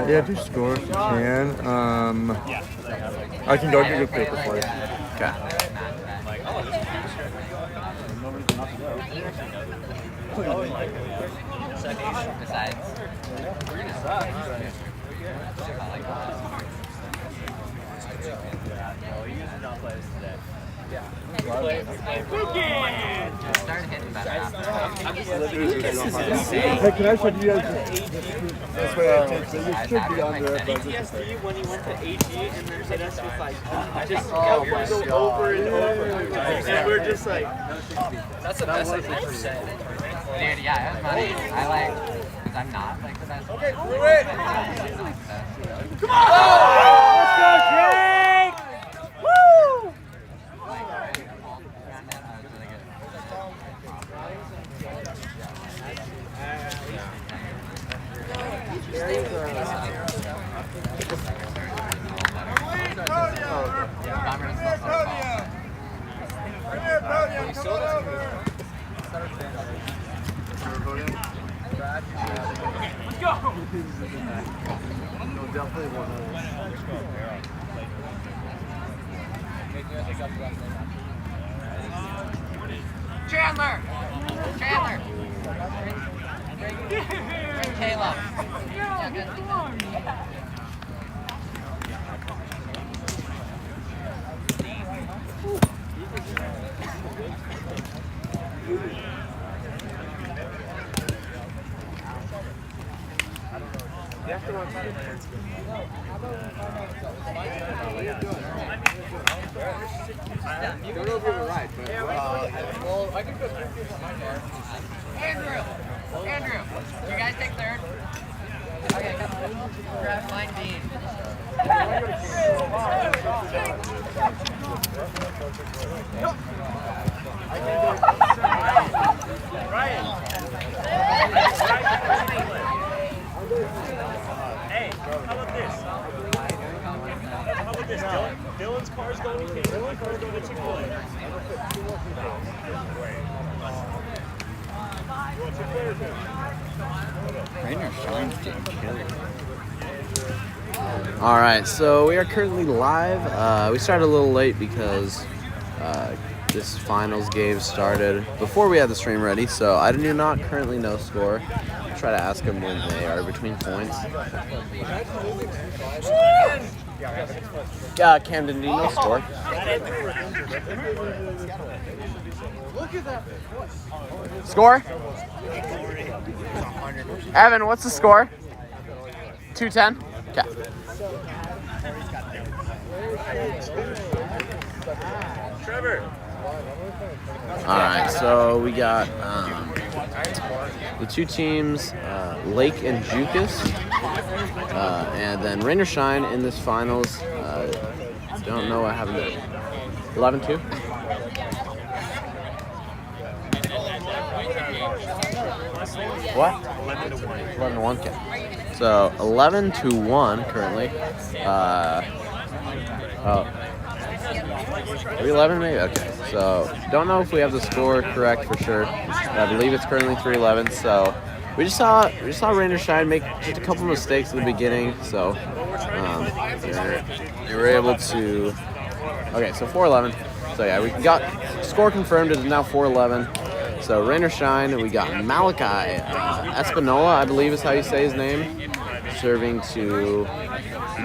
Yeah, do score if you can. I can go get your paper for you. Okay. Hey, can I show you guys? This way I take it. You should be under it, but PTSD when he went to AG and then said us just like just kept going to go over and over and we're just like That's the best I've ever said. Dude, yeah, it was funny. I like, because I'm not like the best. Okay, through it! come on! Let's go, Jake! Woo! Let's go! no, definitely one of Chandler! Chandler! Bring Caleb. Yeah, good. Don't know if you're right, but well, I can put 50 on my car. Andrew! Andrew! You guys take third? Okay, come on. Grab line Dean. Ryan! Hey, how about this? How about this? Dylan's car's going to Caleb, my car's going to Chick-fil-A. Rainer Shine's getting killed. All right, so we are currently live. We started a little late because this finals game started before we had the stream ready, so I do not currently know score. I'll try to ask them when they are between points. Camden, do you know score? Score? Evan, what's the score? 210? Okay. Trevor! Alright, so we got the two teams, Lake and Jukas, and then Rain or Shine in this finals. Don't know what happened there. 11-2? What? 11-1. Okay. So 11-1 currently. Oh. 3-11 maybe? Okay. So don't know if we have the score correct for sure. I believe it's currently 3-11. So we just saw Rain or Shine make just a couple mistakes in the beginning. So they were able to. Okay, so 4-11. So yeah, we got score confirmed. It is now 4-11. So Rain or Shine, we got Malachi Espinola, I believe is how you say his name, serving to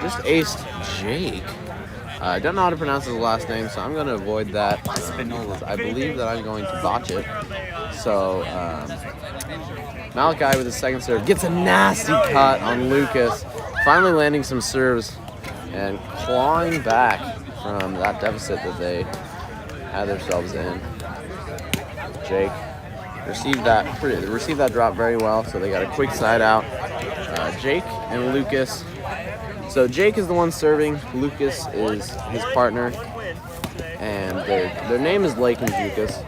just aced Jake. I don't know how to pronounce his last name, so I'm going to avoid that. I believe that I'm going to botch it. So Malachi with his second serve gets a nasty cut on Lucas, finally landing some serves and clawing back from that deficit that they had themselves in. Jake received that drop very well, so they got a quick side out. Jake and Lucas. So Jake is the one serving, Lucas is his partner, and their name is Lake and Jukas,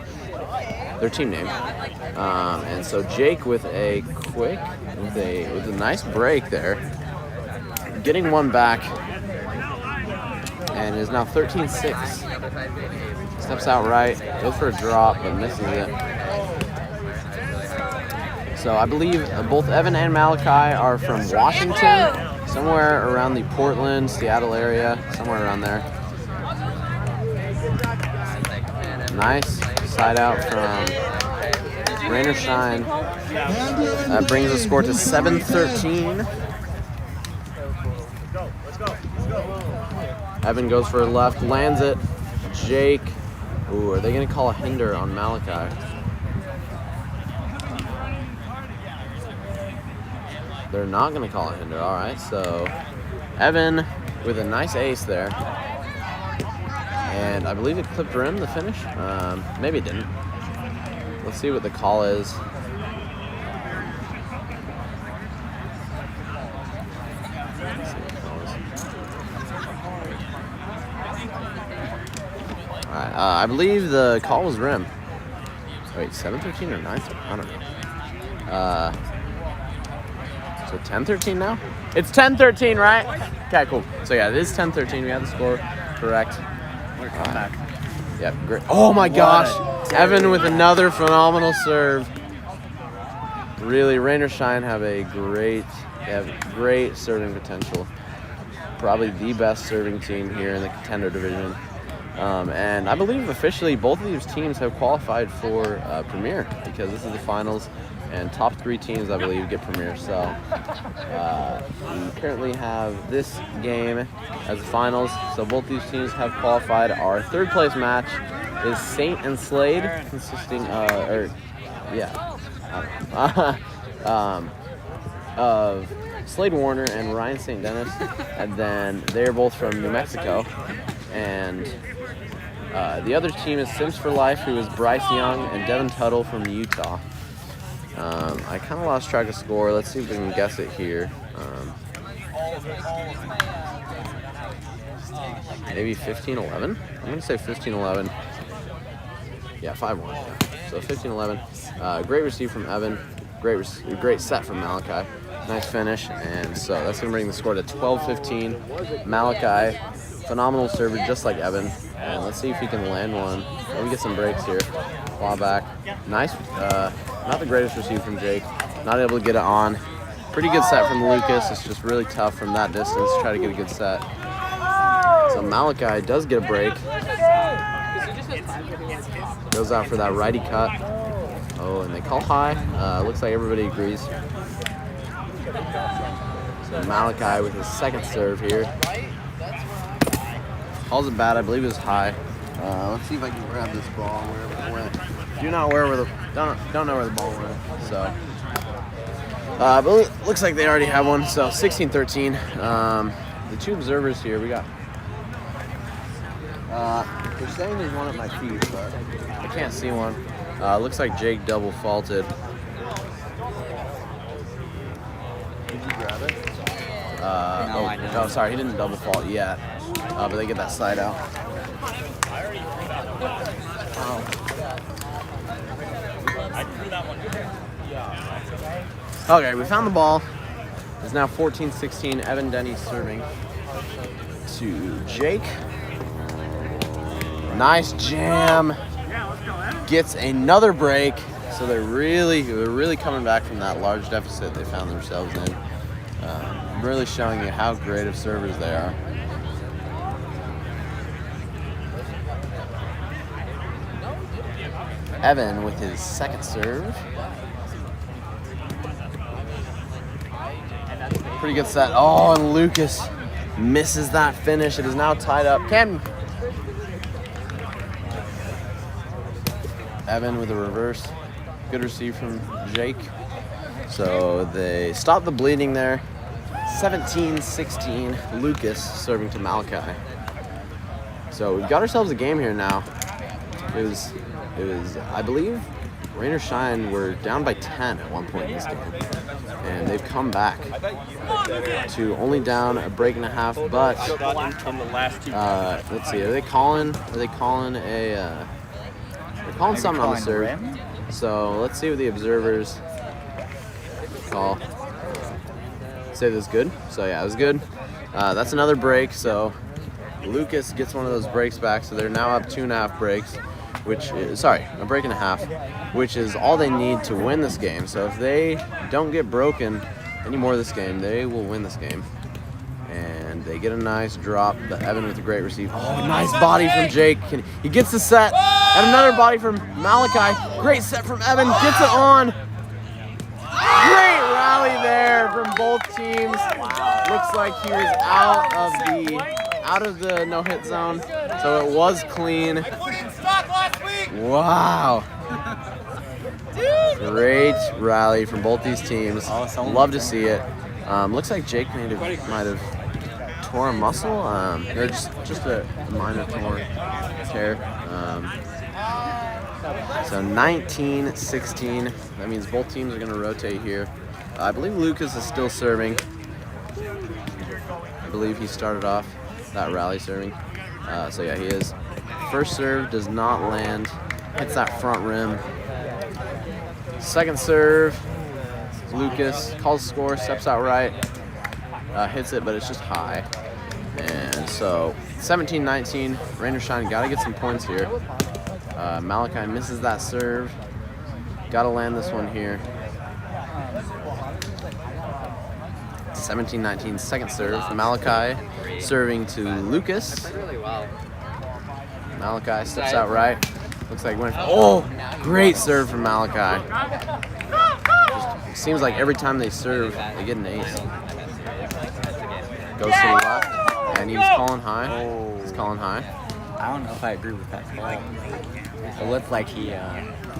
their team name. And so Jake with a nice break there, getting one back, and is now 13-6. Steps out right, goes for a drop, but misses it. So I believe both Evan and Malachi are from Washington. somewhere around the Portland, Seattle area, somewhere around there. Nice side out from Rain or Shine. That brings the score to 7-13. Evan goes for a left, lands it. Jake. Ooh, are they going to call a hinder on Malachi? They're not going to call a hinder. All right, so Evan with a nice ace there. And I believe it clipped rim, the finish. Maybe it didn't. Let's see what the call is. All right, I believe the call was rim. Wait, 7-13 or 9-13? I don't know. So 10-13 now? It's 10-13, right? Okay, cool. So yeah, it is 10-13. We have the score correct. Yep, great. Oh my gosh. Evan with another phenomenal serve. Really, Rain or Shine have great serving potential. Probably the best serving team here in the Contender division. And I believe officially both of these teams have qualified for Premier because this is the finals. And top 3 teams, I believe, get Premier. So we currently have this game as the finals. So both these teams have qualified. Our third place match is Saint and Slade, consisting of Slade Warner and Ryan St. Dennis. And then they're both from New Mexico. And the other team is Sims for Life, who is Bryce Young, and Devin Tuttle from Utah. I kind of lost track of score. Let's see if we can guess it here. Maybe 15-11? I'm going to say 15-11. Yeah, 5-1. Yeah. So 15-11. Great receive from Evan. Great set from Malachi. Nice finish. And so that's going to bring the score to 12-15. Malachi, phenomenal server just like Evan. And let's see if he can land one. Maybe get some breaks here. Claw back. Nice. Not the greatest receive from Jake. Not able to get it on. Pretty good set from Lucas. It's just really tough from that distance to try to get a good set. So Malachi does get a break. Goes out for that righty cut. Oh, and they call high. Looks like everybody agrees. So Malachi with his second serve here. Calls it bad. I believe it was high. Let's see if I can grab this ball wherever it went. Don't know where the ball went. So, but it looks like they already have one. So 16-13. The 2 observers here, we got. They're saying there's one at my feet, but I can't see one. Looks like Jake double faulted. Did you grab it? Oh, sorry, he didn't double fault yet. But they get that side out. Okay, we found the ball. It's now 14-16. Evan Denny serving to Jake. Nice jam. Gets another break. So they're really coming back from that large deficit they found themselves in. Really showing you how great of servers they are. Evan with his second serve. Pretty good set. Oh, and Lucas misses that finish. It is now tied up. Evan with a reverse. Good receive from Jake. So they stop the bleeding there. 17-16. Lucas serving to Malachi. So we've got ourselves a game here now. It was, I believe, Rain or Shine were down by 10 at one point in this game. And they've come back to only down a break and a half, but let's see, are they calling something on the serve. So let's see what the observers call. Say this is good. So yeah, it was good. That's another break. So Lucas gets one of those breaks back. So they're now up 2.5 breaks, which is, a break and a half, which is all they need to win this game. So if they don't get broken anymore this game, they will win this game. And they get a nice drop, but Evan with a great receive. Oh, nice body from Jake. He gets the set. And another body from Malachi. Great set from Evan. Gets it on. Great rally there from both teams. Looks like he was out of the no-hit zone, so it was clean. Wow. Great rally from both these teams. Love to see it. Looks like Jake might have tore a muscle, or just a minor tear. So 19-16. That means both teams are going to rotate here. I believe Lucas is still serving. I believe he started off that rally serving. So yeah, he is. First serve does not land. Hits that front rim. Second serve, Lucas calls the score, steps out right, hits it, but it's just high. And so 17-19, Rain or Shine, gotta get some points here. Malachi misses that serve. Gotta land this one here. 17-19, second serve. Malachi serving to Lucas. Malachi steps out right. Looks like went. Oh, great serve from Malachi. Just seems like every time they serve, they get an ace. Goes to the left, and he was calling high. He's calling high. I don't know if I agree with that call. It looked like he.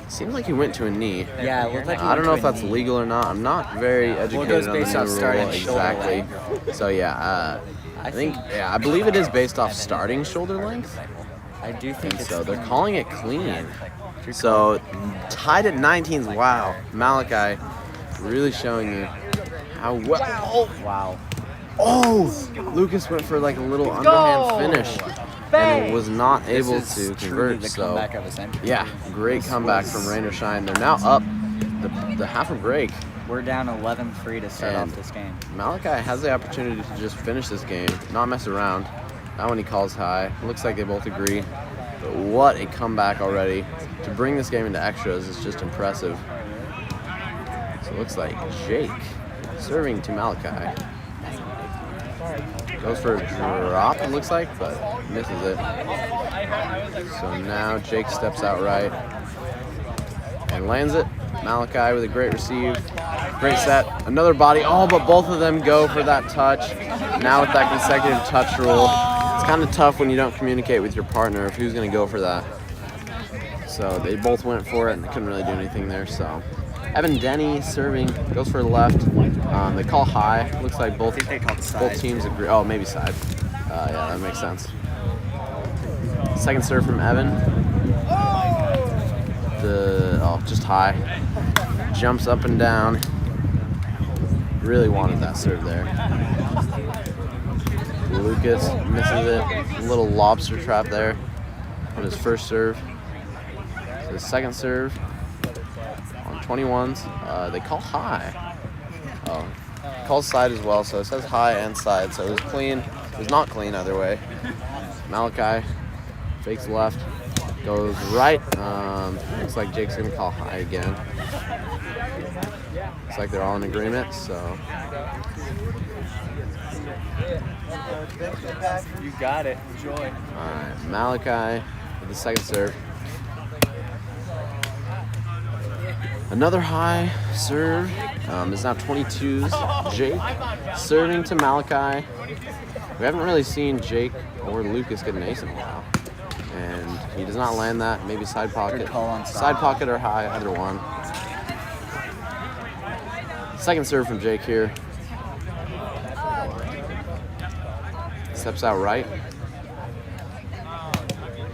Seems like he went to a knee. Yeah, it looked like he I don't know went if to a that's knee. legal or not. I'm not very educated on the based off new starting rule shoulder exactly. So yeah, I believe it is based off starting shoulder length. I do think And it's so they're calling it clean. So tied at 19s. Wow, Malachi really showing you how well. wow. Oh, Lucas went for like a little underhand finish and was not able This to is truly convert. the So comeback of a century. yeah, great comeback from Rain or Shine. They're now up the half a break. We're down 11-3 to start And off this game. Malachi has the opportunity to just finish this game, not mess around. That one he calls high. Looks like they both agree. But what a comeback already. To bring this game into extras is just impressive. So it looks like Jake serving to Malachi. Goes for a drop, it looks like, but misses it. So now Jake steps out right and lands it. Malachi with a great receive. Great set. Another body. Oh, but both of them go for that touch. Now with that consecutive touch rule, it's kind of tough when you don't communicate with your partner of who's going to go for that. So they both went for it and they couldn't really do anything there. So Evan Denny serving, goes for the left. They call high. Looks like both teams agree. Oh, maybe side. Yeah, that makes sense. Second serve from Evan. Just high. Jumps up and down. Really wanted that serve there. Lucas misses it. A little lobster trap there on his first serve. So his second serve on 21s. They call high. Oh, calls side as well. So it says high and side. So it was clean. It was not clean either way. Malachi fakes left. Goes right. Looks like Jake's gonna call high again. Looks like they're all in agreement. So You got it. Enjoy. all right, Malachi with the second serve. Another high serve. It's now 22s. Jake serving to Malachi. We haven't really seen Jake or Lucas get an ace in a while. And he does not land that. Maybe side pocket. Good call on Side pocket or high, either one. Second serve from Jake here. Steps out right.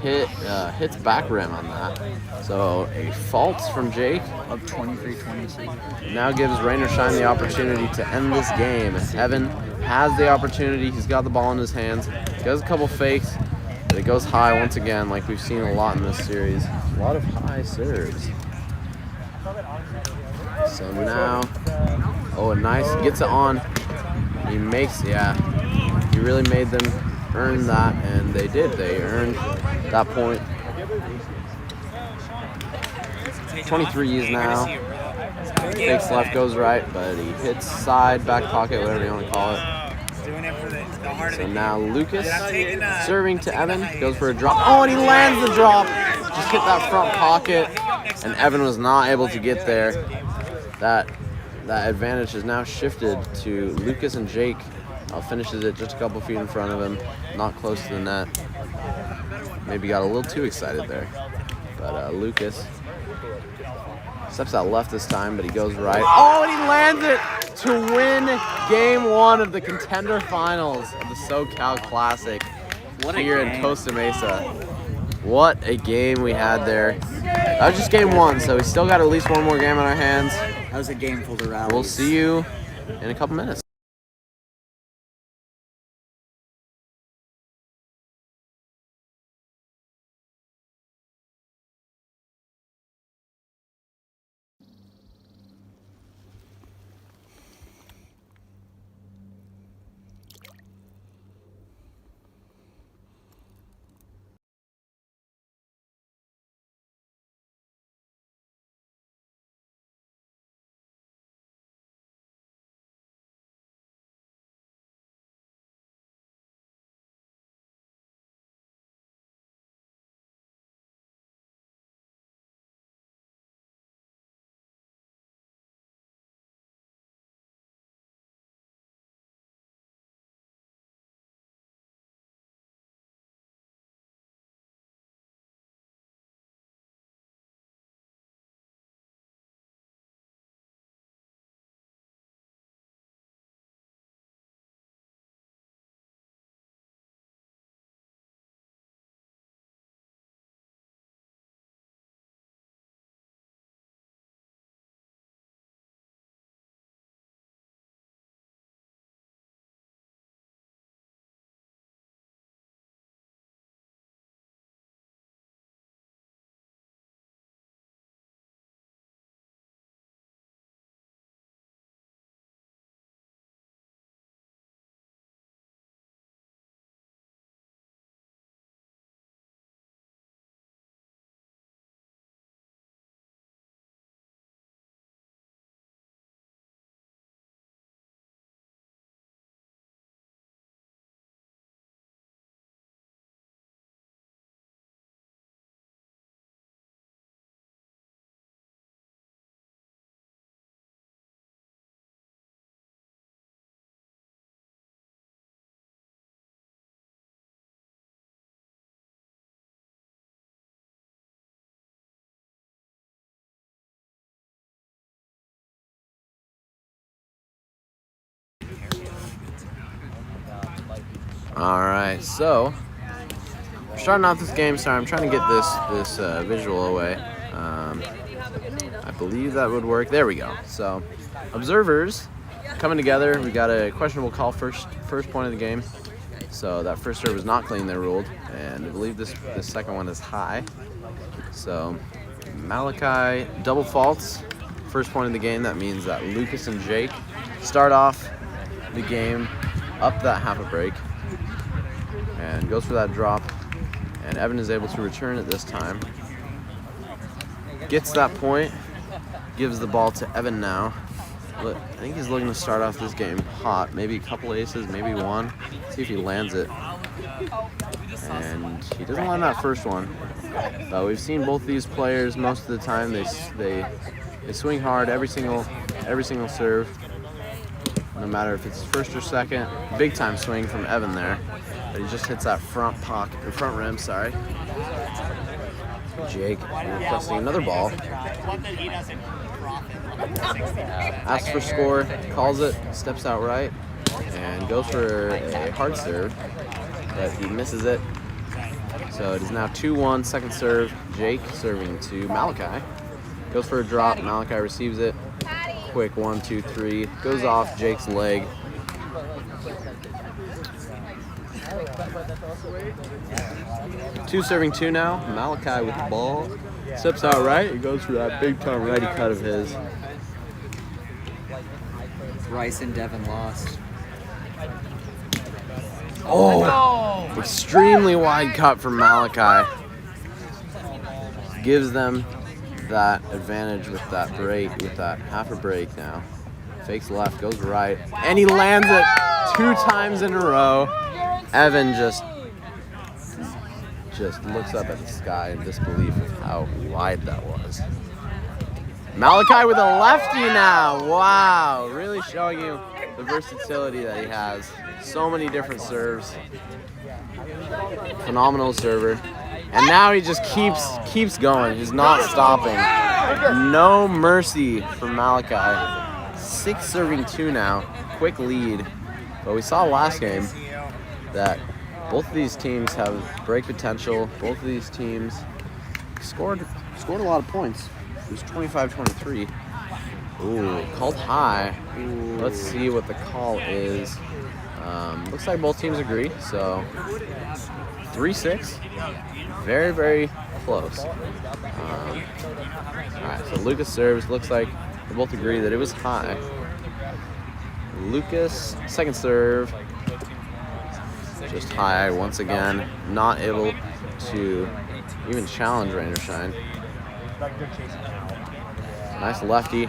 Hits back rim on that. So a fault from Jake. Up 23-26. Now gives Rain or Shine the opportunity to end this game. Evan has the opportunity. He's got the ball in his hands. He does a couple fakes. But it goes high once again, like we've seen a lot in this series. A lot of high serves. So now, a nice, gets it on. He makes, he really made them earn that, and they did. They earned that point. 23 is now. Fakes left, goes right, but he hits side, back pocket, whatever you want to call it. Doing it for the heart of So the now Lucas taking serving to Evan, goes for a drop. Oh, and he lands the drop. Just hit that front pocket, and Evan was not able to get there. That advantage has now shifted to Lucas and Jake. Finishes it just a couple feet in front of him, not close to the net. Maybe got a little too excited there. But Lucas steps out left this time, but he goes right. Oh, and he lands it to win Game 1 of the Contender Finals of the SoCal Classic here in Costa Mesa. What a game we had there. That was just Game 1, so we still got at least one more game on our hands. That was a game full of rallies. We'll see you in a couple minutes. All right, so we're starting off this game. Sorry, I'm trying to get this visual away. I believe that would work. There we go. So, observers coming together. We got a questionable call first point of the game. So that first serve was not clean. They ruled, and I believe this second one is high. So Malachi double faults. First point of the game. That means that Lucas and Jake start off the game up that half a break. And goes for that drop, and Evan is able to return it this time. Gets that point, gives the ball to Evan now. I think he's looking to start off this game hot, maybe a couple aces, maybe one. See if he lands it. And he doesn't land that first one. But we've seen both these players most of the time. They swing hard every single serve, no matter if it's first or second. Big time swing from Evan there. But he just hits that front rim, sorry. Jake requesting another ball. Asks for score, calls it, steps out right, and goes for a hard serve, but he misses it. So it is now 2-1, second serve. Jake serving to Malachi. Goes for a drop, Malachi receives it. Quick 1, 2, 3, goes off Jake's leg. Two serving two now. Malachi with the ball. Steps out right. He goes for that big time righty cut of his. Rice and Devin lost. Oh! Extremely wide cut from Malachi. Gives them that advantage with that break, with that half a break now. Fakes left, goes right, and he lands it 2 times in a row. Evan just looks up at the sky in disbelief of how wide that was. Malachi with a lefty now. Wow, really showing you the versatility that he has. So many different serves. Phenomenal server. And now he just keeps going. He's not stopping. No mercy for Malachi. 6 serving 2 now. Quick lead. But we saw last game that both of these teams have break potential. Both of these teams scored a lot of points. It was 25-23. Ooh, called high. Ooh. Let's see what the call is. Looks like both teams agree. So 3-6. Very, very close. All right, so Lucas serves. Looks like they both agree that it was high. Lucas, second serve. Just high once again. Not able to even challenge Rain or Shine. Nice lefty,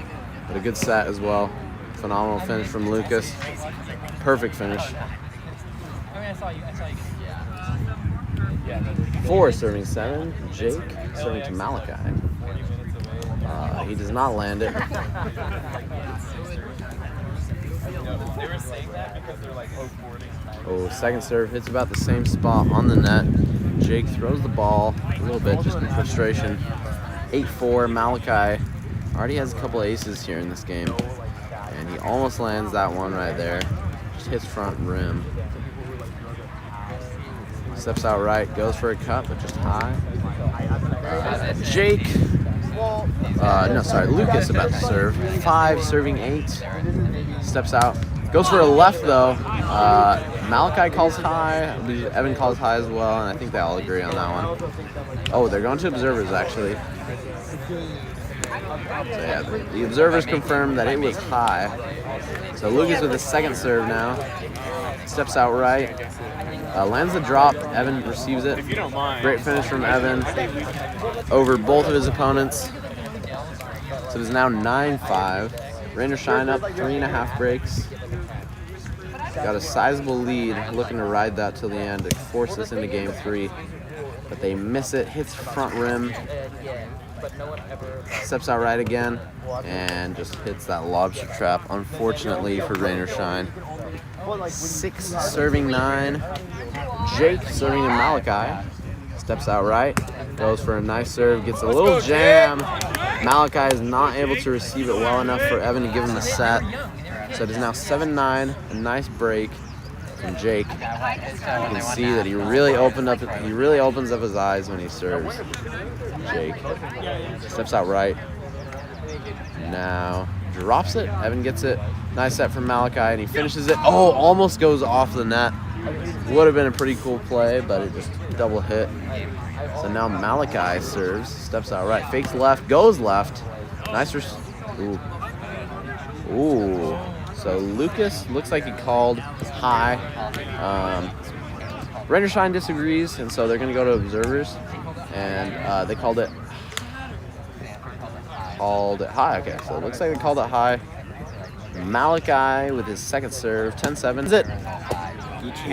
but a good set as well. Phenomenal finish from Lucas. Perfect finish. 4 serving 7. Jake serving to Malachi. He does not land it. Oh, second serve hits about the same spot on the net. Jake throws the ball a little bit just in frustration. 8-4. Malachi already has a couple aces here in this game, and he almost lands that one right there. Just hits front rim. Steps out right, goes for a cut, but just high. Jake, Lucas about to serve. 5 serving 8. Steps out, goes for a left though. Malachi calls high. Evan calls high as well, and I think they all agree on that one. Oh, they're going to observers actually. So yeah, the observers confirmed that it was high. So Lucas with his second serve now. Steps out right. Lands the drop. Evan receives it. Great finish from Evan over both of his opponents. So it is now 9-5. Rain or Shine up 3.5 breaks. Got a sizable lead, looking to ride that till the end to force this into game 3. But they miss it, hits front rim, steps out right again, and just hits that lobster trap, unfortunately for Rain or Shine. 6 serving 9. Jake serving to Malachi. Steps out right, goes for a nice serve, gets a little jam. Malachi is not able to receive it well enough for Evan to give him a set. So it is now 7-9, a nice break from Jake. You can see that he really opens up his eyes when he serves. Jake steps out right. Now drops it. Evan gets it. Nice set from Malachi, and he finishes it. Oh, almost goes off the net. Would have been a pretty cool play, but it just double hit. So now Malachi serves, steps out right, fakes left, goes left. Nice. Ooh. So Lucas looks like he called high. Rain or Shine disagrees, and so they're going to go to observers. And they called it high. Okay, so it looks like they called it high. Malachi with his second serve, 10-7. Is it?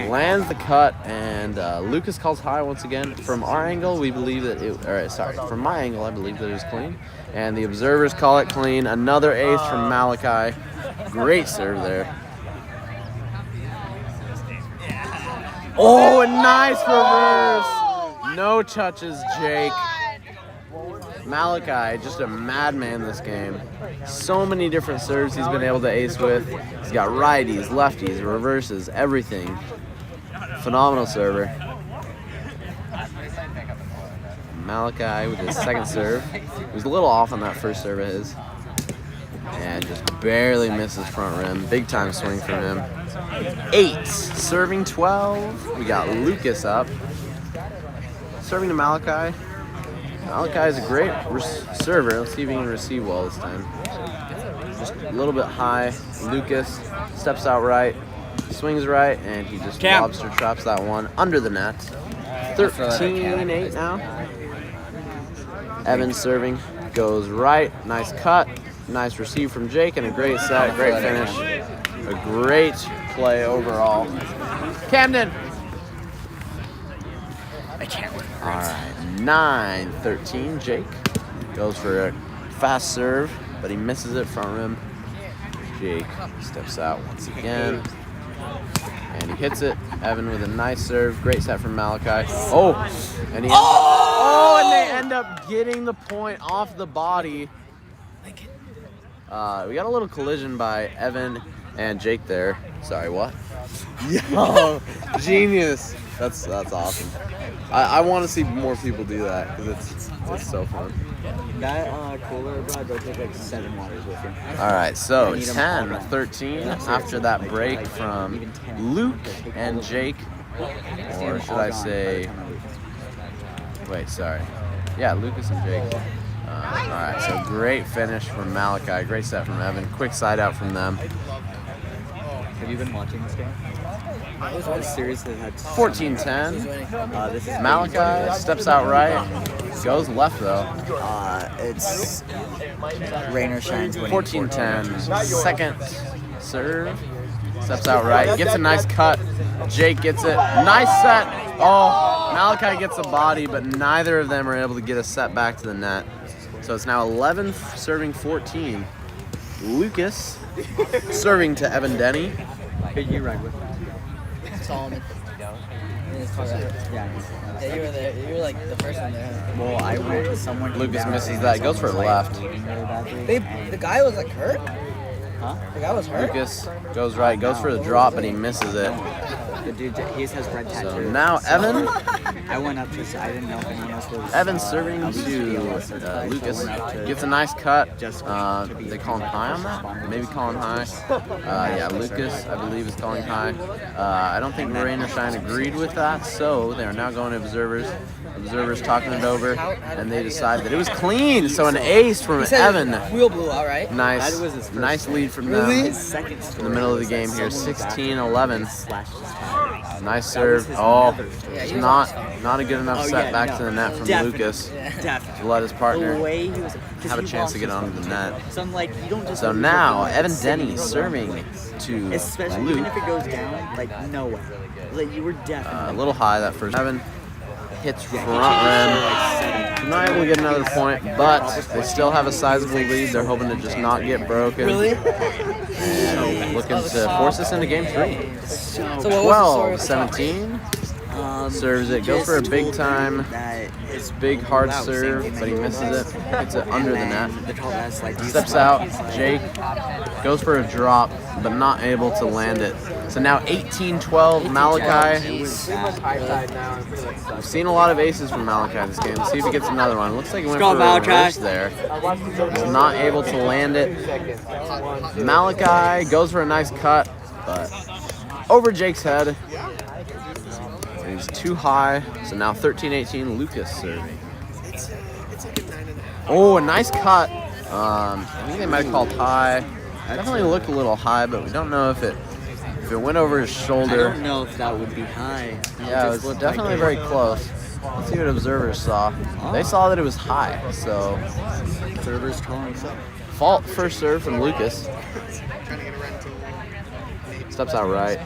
Lands the cut, and Lucas calls high once again. From our angle, we believe that from my angle, I believe that it was clean. And the observers call it clean. Another ace from Malachi. Great serve there. Oh, a nice reverse. No touches, Jake. Malachi, just a madman this game. So many different serves he's been able to ace with. He's got righties, lefties, reverses, everything. Phenomenal server. Malachi with his second serve. He was a little off on that first serve of his. And just barely misses front rim. Big time swing from him. 8, serving 12. We got Lucas up. Serving to Malachi. Malachi is a great server. Let's see if he can receive well this time. Just a little bit high. Lucas steps out right, swings right, and he just lobster traps that one under the net. 13-8 now. Evan serving, goes right, nice cut, Nice receive from Jake and a great set, great finish. A great play overall. Camden. I can't win. All right, 9-13. Jake goes for a fast serve, but he misses it from him. Jake steps out once again, and he hits it. Evan with a nice serve. Great set from Malachi. Oh, and he and they end up getting the point off the body. We got a little collision by Evan and Jake there. Sorry, what? Yo, genius. That's awesome. I want to see more people do that because it's so fun. That cooler, bro, go take like 7 waters with you. All right, so 10-13 after that break from Luke and Jake, or should I say? Wait, sorry. Yeah, Lucas and Jake. All right, so great finish from Malachi, great set from Evan, quick side out from them. Have you been watching this game? This series has had 14-10. This is Malachi steps out right, goes left though. It's rain or shines winning. 14-10. Second serve, steps out right, gets a nice cut. Jake gets it, nice set. Oh, Malachi gets a body, but neither of them are able to get a set back to the net. So it's now 11 serving 14. Lucas serving to Evan Denny. Who you ride with? Solomon. Yeah. Yeah, you were there. You were like the first one there. Well, I went to someone. Lucas misses that. Goes for left. The guy was like hurt. Huh? The guy was hurt. Lucas goes right, goes for the drop, but he misses it. The dude, he has red tattoos. So now Evan. I went up to. I didn't know if anyone else was. Evan serving to Lucas. Gets a nice cut. They call him high on that? Maybe calling high. Yeah, Lucas, I believe, is calling high. I don't think Rain or Shine agreed with that, so they are now going to observers. Observers talking it over, and they decide that it was clean. So an ace from Evan. Wheel blew out, right? Nice lead from them in the middle of the game here. 16-11. Nice serve. Oh, it's not a good enough set back to the net from Lucas to let his partner have a chance to get onto the net. So I'm like, you don't just. So now Evan Denny serving to especially Luke. even if it goes down, like no way. Like you were definitely. A little high that first. Evan hits front rim. Not able to get another point, but they still have a sizable lead. They're hoping to just not get broken. Really? And looking to force this into game 3. So what was the 12-17. Serves it. Goes for a big time. Big hard serve, but he misses it. Hits it under the net. Steps out. Jake goes for a drop, but not able to land it. So now 18-12. Malachi. We've seen a lot of aces from Malachi this game. Let's see if he gets another one. Looks like he went for a reverse there. He's not able to land it. Malachi goes for a nice cut, but over Jake's head. He's too high. So now 13-18. Lucas serving. Oh, a nice cut. I think they might have called high. Definitely looked a little high, but we don't know if it went over his shoulder. I don't know if that would be high. Yeah, it was definitely very close. Let's see what observers saw. They saw that it was high, so Observers calling so. fault first serve from Lucas. Steps out right.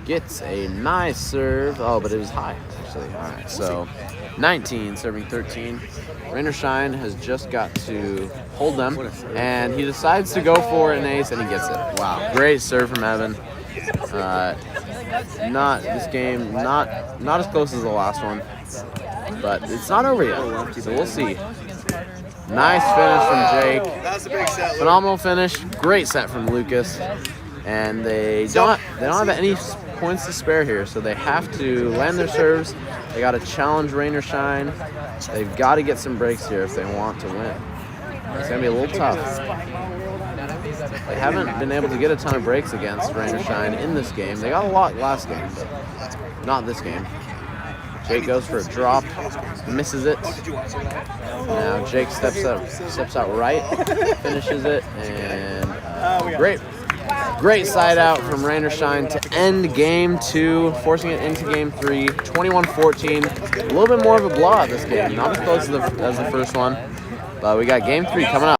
Gets a nice serve. Oh, but it was high, actually. All right, so 19 serving 13. Rain or Shine has just got to hold them, and he decides to go for an ace, and he gets it. Wow, great serve from Evan. Not this game, not as close as the last one, but it's not over yet. So we'll see. Nice finish from Jake. Phenomenal finish. Great set from Lucas, and they don't have any points to spare here, so they have to land their serves. They got to challenge Rain or Shine. They've got to get some breaks here if they want to win. It's going to be a little tough. They haven't been able to get a ton of breaks against Rain or Shine in this game. They got a lot last game, but not this game. Jake goes for a drop, misses it. Now Jake steps out right, finishes it, and great side out from Rain or Shine to end game 2, forcing it into game 3, 21-14. A little bit more of a blowout this game, not as close as the first one, but we got game 3 coming up.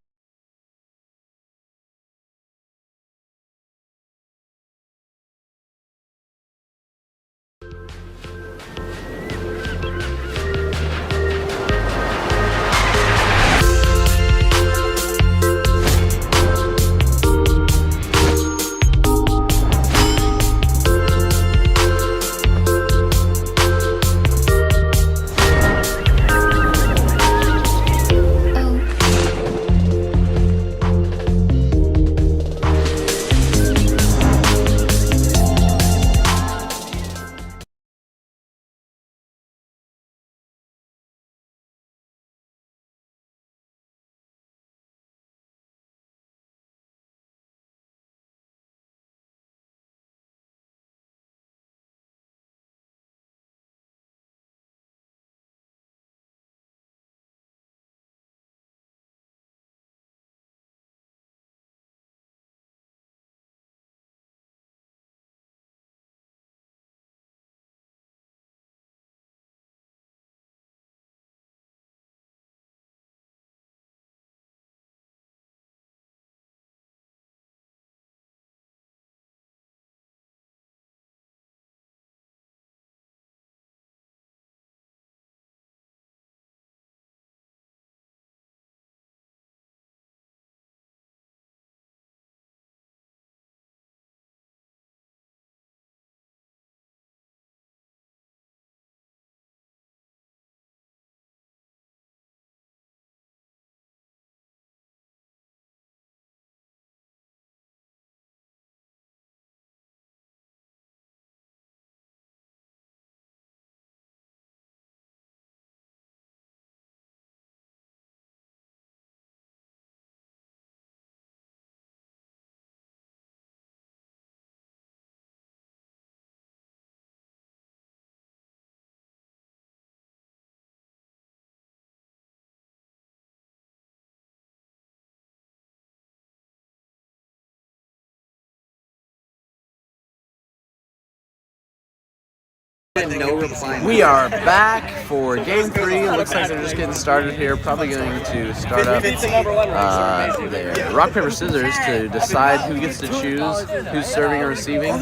been no reply. We are back for game 3. Looks like they're just getting started here. Probably going to start up their rock, paper, scissors to decide who gets to choose who's serving or receiving.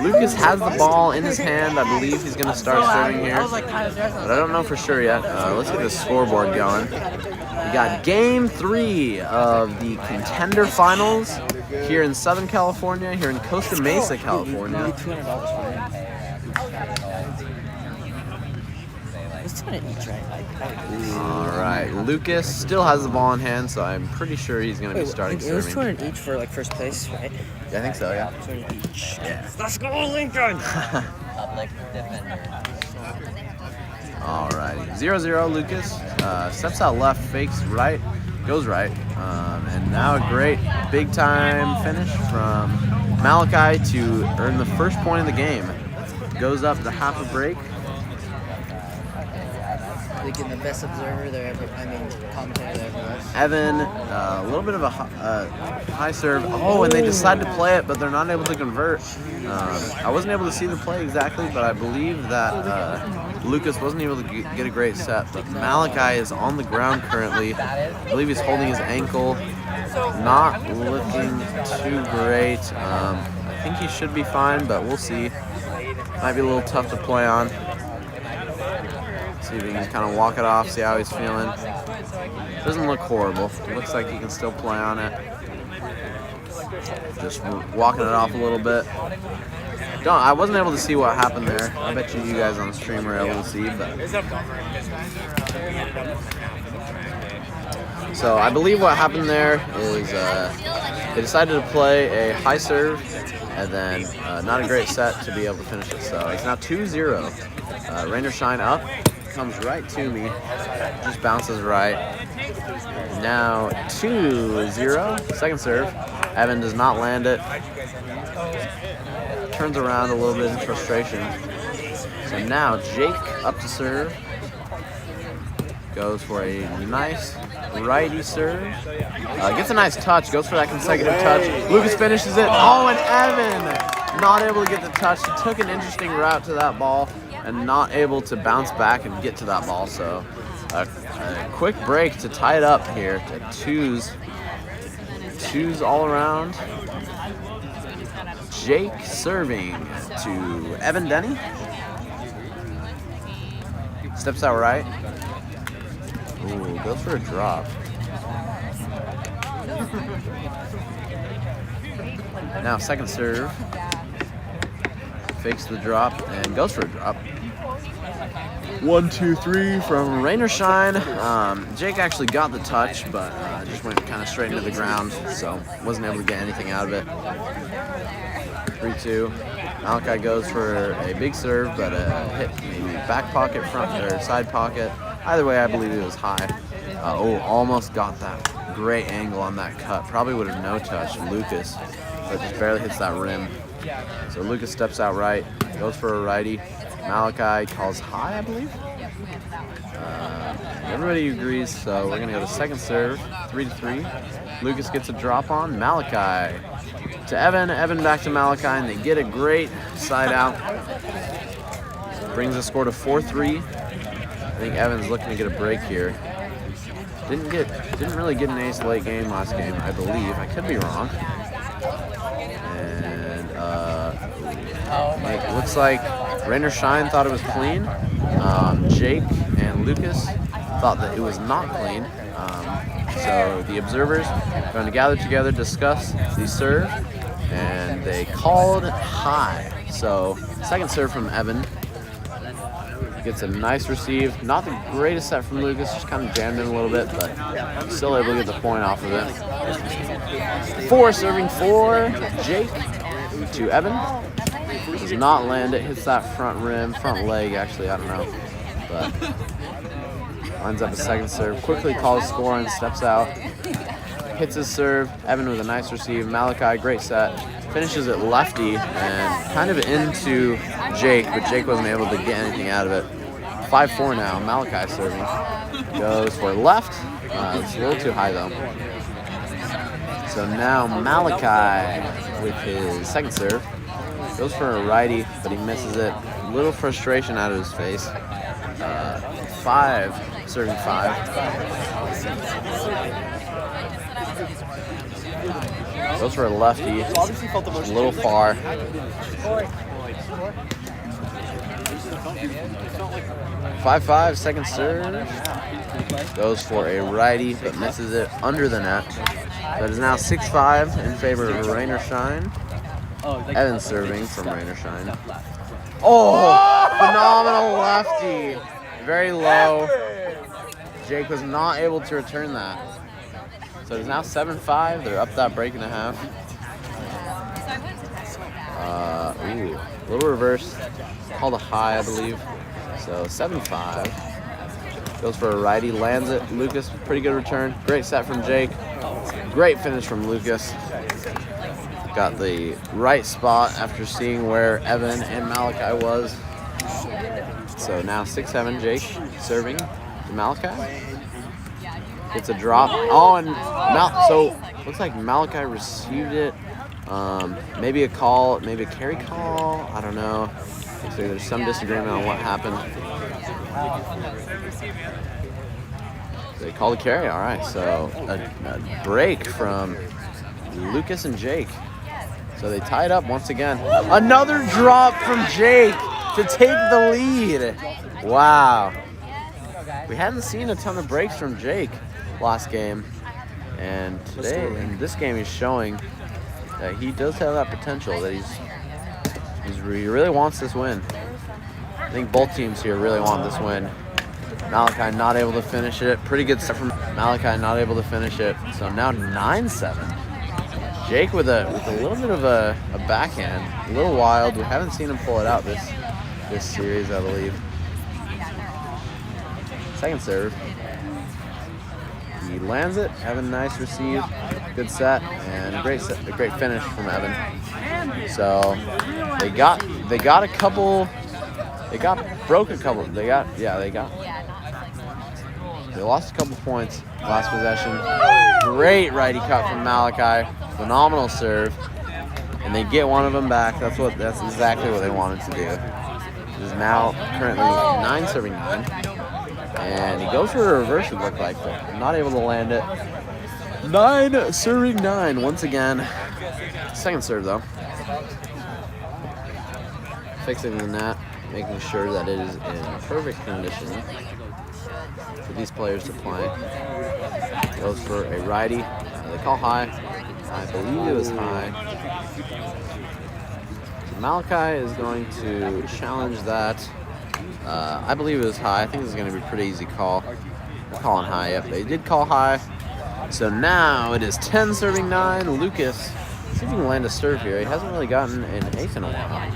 Lucas has the ball in his hand. I believe he's going to start serving here, but I don't know for sure yet. Let's get the scoreboard going. We got game 3 of the Contender Finals here in Southern California, here in Costa Mesa, California. All right, Lucas still has the ball in hand, so I'm pretty sure he's going to be starting It was serving. 200 each for like first place, right? Yeah, I think so, yeah. 200 each. Yeah. Let's go, Lincoln! Public defender. All right, 0-0, Lucas steps out left, fakes right, goes right, and now a great big-time finish from Malachi to earn the first point of the game. Goes up to half a break. Lincoln, the best observer there ever, commentator there ever was. Evan, a little bit of a high serve. Oh, and they decide to play it, but they're not able to convert. I wasn't able to see the play exactly, but I believe that Lucas wasn't able to get a great set. But Malachi is on the ground currently. I believe he's holding his ankle. Not looking too great. I think he should be fine, but we'll see. Might be a little tough to play on. See if he can kind of walk it off, see how he's feeling. Doesn't look horrible. Looks like he can still play on it. Just walking it off a little bit. I wasn't able to see what happened there. I bet you guys on the stream were able to see. But. So I believe what happened there is they decided to play a high serve and then not a great set to be able to finish it. So it's now 2-0. Rain or shine up. Comes right to me, just bounces right. Now 2-0, second serve. Evan does not land it. Turns around a little bit in frustration. So now Jake up to serve. Goes for a nice righty serve. Gets a nice touch, goes for that consecutive touch. Lucas finishes it. Oh, and Evan not able to get the touch. He took an interesting route to that ball and not able to bounce back and get to that ball. So a quick break to tie it up here to twos all around. Jake serving to Evan Denny. Steps out right. Ooh, goes for a drop. Now second serve. Fakes the drop and goes for a drop. 1, 2, 3 from Rain or Shine. Jake actually got the touch, but just went kind of straight into the ground, so wasn't able to get anything out of it. 3-2. Malachi goes for a big serve, but hit maybe back pocket, front or side pocket. Either way, I believe it was high. Almost got that great angle on that cut. Probably would have no touched Lucas, but just barely hits that rim. So Lucas steps out right, goes for a righty. Malachi calls high, I believe. Everybody agrees, so we're gonna go to second serve, 3-3. Lucas gets a drop on Malachi to Evan. Evan back to Malachi, and they get a great side out. Brings the score to 4-3. I think Evan's looking to get a break here. Didn't really get an ace late game last game, I believe. I could be wrong. And it looks like Rain or Shine thought it was clean. Jake and Lucas thought that it was not clean. So the observers are going to gather together, discuss the serve, and they called high. So second serve from Evan. Gets a nice receive. Not the greatest set from Lucas, just kind of jammed in a little bit, but still able to get the point off of it. 4 serving for Jake to Evan. Does not land it, hits that front rim, front leg actually, I don't know. But lines up a second serve, quickly calls score and steps out. Hits his serve, Evan with a nice receive. Malachi, great set. Finishes it lefty and kind of into Jake, but Jake wasn't able to get anything out of it. 5-4 now, Malachi serving. Goes for left. It's a little too high though. So now Malachi with his second serve. Goes for a righty, but he misses it. little frustration out of his face. 5, serving 5. Goes for a lefty, a little far. 5-5, second serve. Goes for a righty, but misses it under the net. So it is now 6-5 in favor of Rain or Shine. Evan serving from Rain or Shine. Oh, phenomenal lefty. Very low. Jake was not able to return that. So it is now 7-5. They're up that break and a half. Ooh, little reverse. Called a high, I believe. So 7-5. Goes for a righty, lands it. Lucas, pretty good return. Great set from Jake. Great finish from Lucas. Got the right spot after seeing where Evan and Malachi was. So now 6-7, Jake serving to Malachi. Gets a drop. Oh, and so looks like Malachi received it. Maybe a call, maybe a carry call. I don't know. So there's some disagreement on what happened. They call the carry. All right. So a break from Lucas and Jake. So they tied up once again. Another drop from Jake to take the lead. Wow. We hadn't seen a ton of breaks from Jake last game. And today, in this game, he's showing that he does have that potential, that he really wants this win. I think both teams here really want this win. Malachi not able to finish it. Pretty good stuff from Malachi, not able to finish it. So now 9-7. Jake with a little bit of a backhand, a little wild. We haven't seen him pull it out this series, I believe. Second serve. He lands it. Evan nice receive, good set, and a great finish from Evan. So they lost a couple points last possession. Great righty cut from Malachi. Phenomenal serve. And they get one of them back. That's exactly what they wanted to do. It is now currently 9-9. And he goes for a reverse, it looked like, but not able to land it. 9-9 once again. Second serve though. Fixing the net, making sure that it is in perfect condition for these players to play. Goes for a righty. They call high. I believe it was high. So Malachi is going to challenge that. I believe it was high. I think this is going to be a pretty easy call. They're calling high. Yep, they did call high. So now it is 10-9. Lucas, see if he can land a serve here. He hasn't really gotten an ace in a while.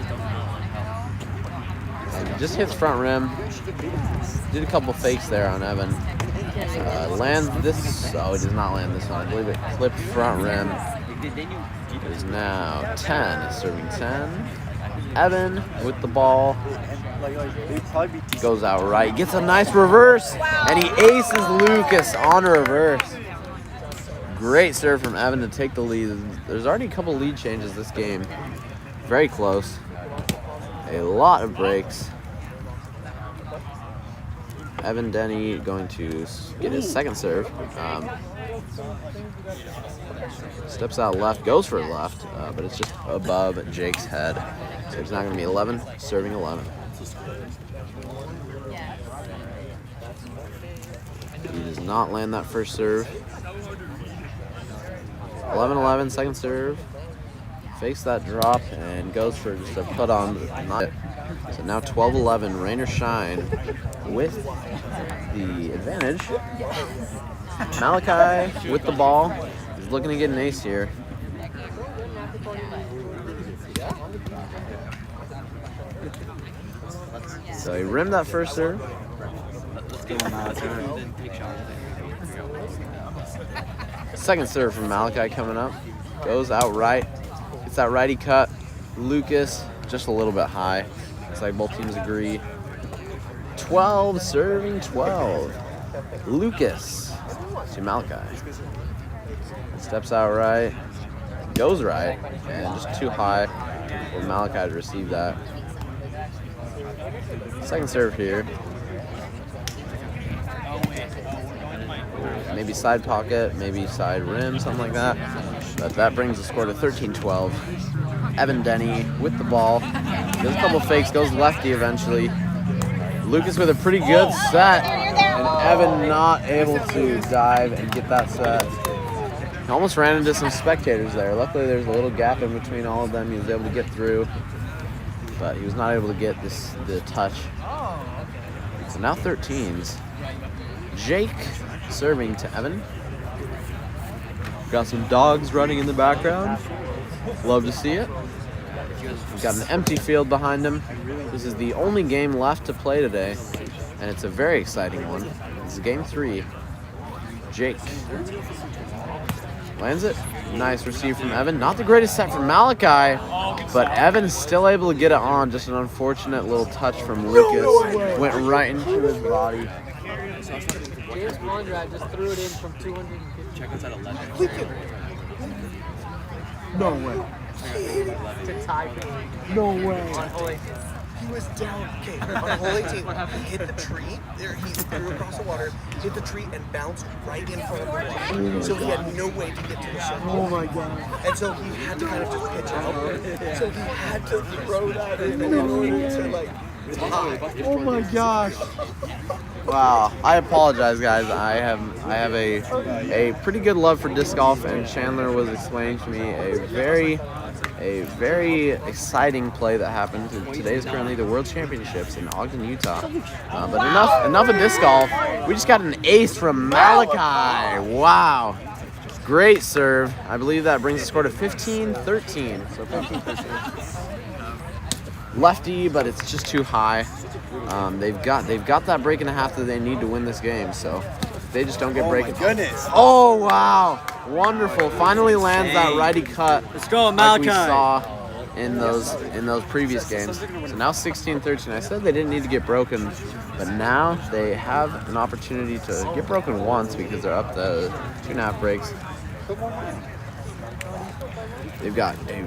And just hits front rim. Did a couple fakes there on Evan. Lands this. Oh, he does not land this one. I believe it clipped front rim. It is now 10. Serving 10. Evan with the ball. Goes out right. Gets a nice reverse. And he aces Lucas on a reverse. Great serve from Evan to take the lead. There's already a couple lead changes this game. Very close. A lot of breaks. Evan Denny going to get his second serve. Steps out left, goes for left, but it's just above Jake's head. So it's not going to be 11, serving 11. He does not land that first serve. 11-11, second serve. Fakes that drop and goes for just a put on. So now 12-11, rain or shine with the advantage. Malachi with the ball. He's looking to get an ace here. So he rimmed that first serve. Second serve from Malachi coming up. Goes out right. Gets that righty cut. Lucas just a little bit high. Looks like both teams agree. 12 serving 12. Lucas to Malachi. Steps out right. Goes right. And just too high for Malachi to receive that. Second serve here. Maybe side pocket, maybe side rim, something like that. But that brings the score to 13-12. Evan Denny with the ball. Does a couple fakes, goes lefty eventually. Lucas with a pretty good set. And Evan not able to dive and get that set. He almost ran into some spectators there. Luckily there's a little gap in between all of them. He was able to get through. But he was not able to get the touch. So now 13s. Jake serving to Evan. Got some dogs running in the background. Love to see it. We've got an empty field behind him. This is the only game left to play today, and it's a very exciting one. This is game 3. Jake lands it. Nice receive from Evan. Not the greatest set from Malachi, but Evan's still able to get it on. Just an unfortunate little touch from Lucas. Went right into his body. James Conrad just threw it in from 250. Check us at 11. No way. To tie No way. on hole 18. He was down. Okay, on hole 18, he hit the tree. There, he threw across the water, hit the tree, and bounced right in front of the wall. So he had no way to get to the circle. Oh my god. And so he had to kind of just pitch out. So he had to throw that in order to like tie. Oh my gosh. Wow, I apologize, guys. I have a pretty good love for disc golf, and Chandler was explaining to me a very exciting play that happened. Today is currently the World Championships in Ogden, Utah. But enough of disc golf. We just got an ace from Malachi. Wow, great serve. I believe that brings the score to 15-13. So 15-13. Lefty, but it's just too high. They've got that break and a half that they need to win this game. So if they just don't get break. Goodness. Oh wow, wonderful! Finally lands that righty cut. Let's go, Like Malachi. we saw in those previous games. So now 16-13. I said they didn't need to get broken, but now they have an opportunity to get broken once because they're up to 2.5 breaks. They've got a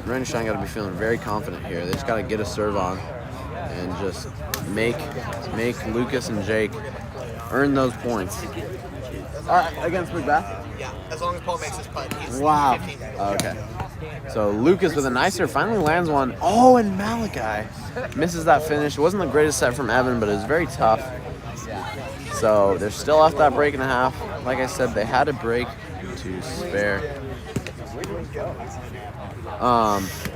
Rain Shine got to be feeling very confident here. They just got to get a serve on and just make Lucas and Jake earn those points. All right, against Macbeth? Yeah, as long as Paul makes his putt, he's Wow. 15. Okay. So Lucas with a nicer finally lands one. Oh, and Malachi misses that finish. It wasn't the greatest set from Evan, but it was very tough. So they're still off that break and a half. Like I said, they had a break to spare.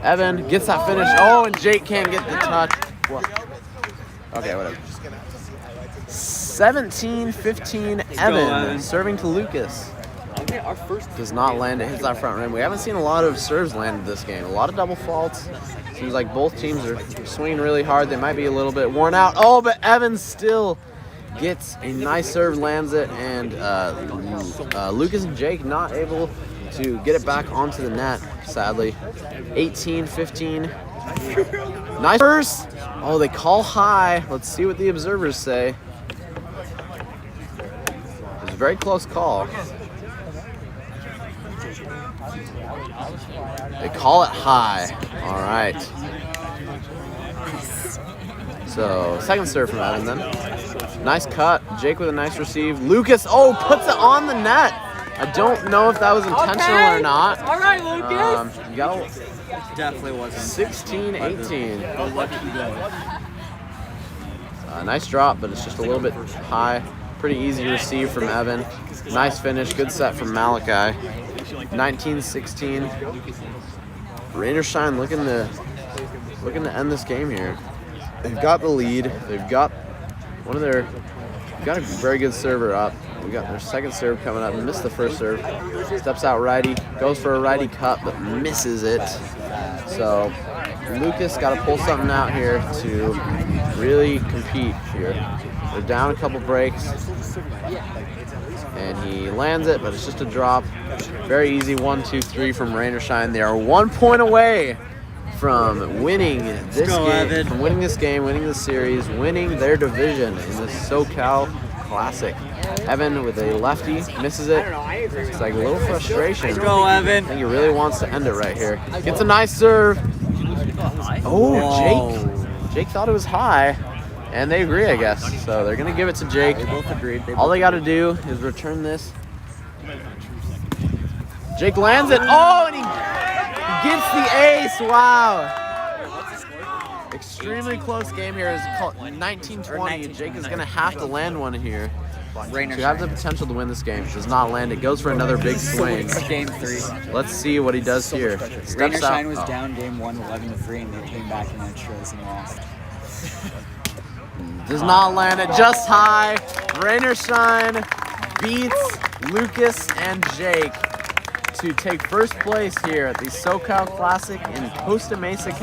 Evan gets that finish. Oh, and Jake can't get the touch. What? Okay, whatever. 17-15 Evan serving to Lucas. Does not land. It hits that front rim. We haven't seen a lot of serves landed this game. A lot of double faults. Seems like both teams are swinging really hard. They might be a little bit worn out. Oh, but Evan still gets a nice serve, lands it, and Lucas and Jake not able to get it back onto the net, sadly. 18-15. Nice first. Oh, they call high. Let's see what the observers say. It's a very close call. They call it high. All right. So, second serve from Evan then. Nice cut. Jake with a nice receive. Lucas, puts it on the net. I don't know if that was intentional or not. All right, Lucas. You got Definitely wasn't. 16-18. Nice drop, but it's just a little bit high. Pretty easy receive from Evan. Nice finish. Good set from Malachi. 19-16. Rain or Shine looking to end this game here. They've got the lead. They've got got a very good server up. We got their second serve coming up. Missed the first serve. Steps out righty. Goes for a righty cut, but misses it. So Lucas got to pull something out here to really compete here. They're down a couple breaks. And he lands it, but it's just a drop. Very easy 1-2-3 from Rain or Shine. They are 1 point away from winning this game, winning this series, winning their division in the SoCal Classic. Evan with a lefty, misses it. It's like a little frustration. Let's go, Evan. I think he really wants to end it right here. Gets a nice serve. Oh, Jake thought it was high, and they agree, I guess. So they're gonna give it to Jake. They both agreed. All they got to do is return this. Jake lands it. Oh, and he gets the ace. Wow. Extremely close game here. It's 19-20. Jake is going to have to land one here to have the potential to win this game. Does not land it. Goes for another big swing. Game 3. Let's see what he does here. Rainer Steps out. Shine was down game 1, 11-3, and they came back in extras and lost. Does not land it. Just high. Rainer Shine beats Lucas and Jake to take first place here at the SoCal Classic in Costa Mesa,